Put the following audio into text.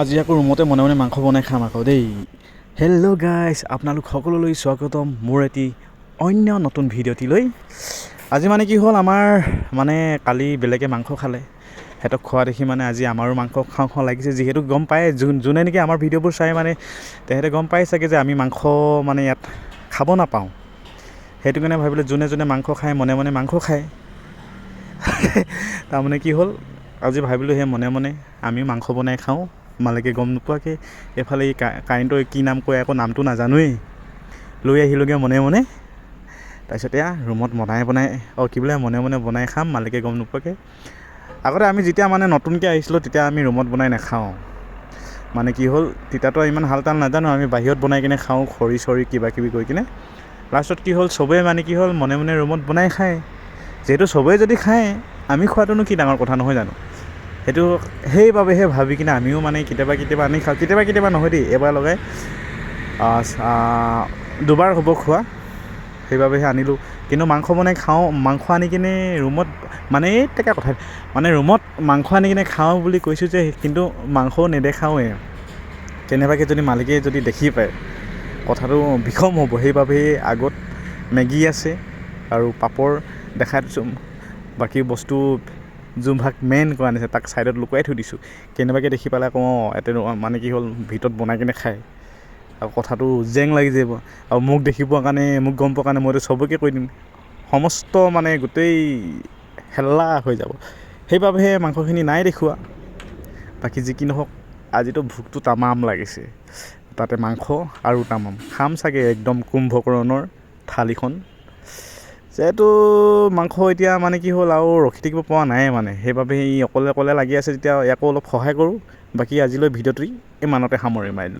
আজি আকৌ ৰুমতে মনে মনে মাংস বনাই খাম আকৌ দেই। হেল্ল' গাইজ, আপোনালোক সকলোলৈ স্বাগতম মোৰ এটি অন্য নতুন ভিডিঅ'টিলৈ। আজি মানে কি হ'ল, আমাৰ মানে কালি বেলেগে মাংস খালে, সিহঁতক খোৱা দেখি মানে আজি আমাৰো মাংস খাওঁ খাওঁ লাগিছে। যিহেতু গম পায়, যোনে নেকি আমাৰ ভিডিঅ'বোৰ চাই মানে তেহেঁতে গম পাই চাগে যে আমি মাংস মানে ইয়াত খাব নাপাওঁ। সেইটো কাৰণে ভাবিলে যোনে যোনে মাংস খায় মনে মনে মাংস খায়। তাৰমানে কি হ'ল, আজি ভাবিলোঁ সেই মনে মনে আমিও মাংস বনাই খাওঁ, মালিকে গম নোপোৱাকৈ। এইফালে এই কাৰেণ্টৰ কি নাম কয় আকৌ নামটো নাজানোৱেই, লৈ আহিলোঁগৈ মনে মনে। তাৰপিছত এয়া ৰুমত মনে মনে বনাই খাম, মালিকে গম নোপোৱাকৈ। আগতে আমি যেতিয়া মানে নতুনকৈ আহিছিলোঁ তেতিয়া আমি ৰুমত বনাই নাখাওঁ। মানে কি হ'ল, তেতিয়াতো ইমান হালতাল নাজানো, আমি বাহিৰত বনাই কিনে খাওঁ, খৰি চৰি কিবা কিবি কৰি কিনে। লাষ্টত কি হ'ল, চবেই মানে কি হ'ল মনে মনে ৰুমত বনাই খায়। যিহেতু চবেই যদি খায়, আমি খোৱাটোনো কি ডাঙৰ কথা নহয় জানো। সেইটো সেইবাবেহে ভাবি কিনে আমিও মানে কেতিয়াবা আনি খাওঁ। কেতিয়াবা নহয় দেই, এবাৰ লগাই দুবাৰ হ'ব খোৱা, সেইবাবেহে আনিলোঁ। কিন্তু মাংস বনাই খাওঁ, মাংস আনি কিনে ৰুমত মানে টেকা কথা মানে ৰুমত মাংস আনি কিনে খাওঁ বুলি কৈছোঁ যে, কিন্তু মাংসও নেদেখাওঁৱে। কেনেবাকৈ যদি মালিকে যদি দেখি পায়, কথাটো বিষম হ'ব। সেইবাবে আগত মেগী আছে আৰু পাপৰ দেখাই দিছোঁ, বাকী বস্তু যোনভাগ মেইন কৰা নিছে তাক ছাইডত লুকুৱাই থৈ দিছোঁ। কেনেবাকৈ দেখি পালে আকৌ ইয়াতে মানে কি হ'ল ভিতৰত বনাই কিনে খায়, আৰু কথাটো জেং লাগি যাব। আৰু মোক দেখি পোৱাৰ কাৰণে, মোক গম পোৱাৰ কাৰণে মইতো চবকে কৈ দিম, সমস্ত মানে গোটেই হেল্লা হৈ যাব। সেইবাবেহে মাংসখিনি নাই দেখুওৱা। বাকী যি কি নহওক, আজিতো ভোকটো তামাম লাগিছে, তাতে মাংস আৰু তামাম খাম চাগে একদম কুম্ভকৰণৰ থালিখন। যিহেতু মাংস এতিয়া মানে কি হ'ল আৰু ৰখি থাকিব পৰা নাই মানে, সেইবাবে ই অকলে লাগি আছে। যেতিয়া ইয়াকো অলপ সহায় কৰোঁ। বাকী আজিলৈ ভিডিঅ'টি ইমানতে সামৰি মাৰিলোঁ।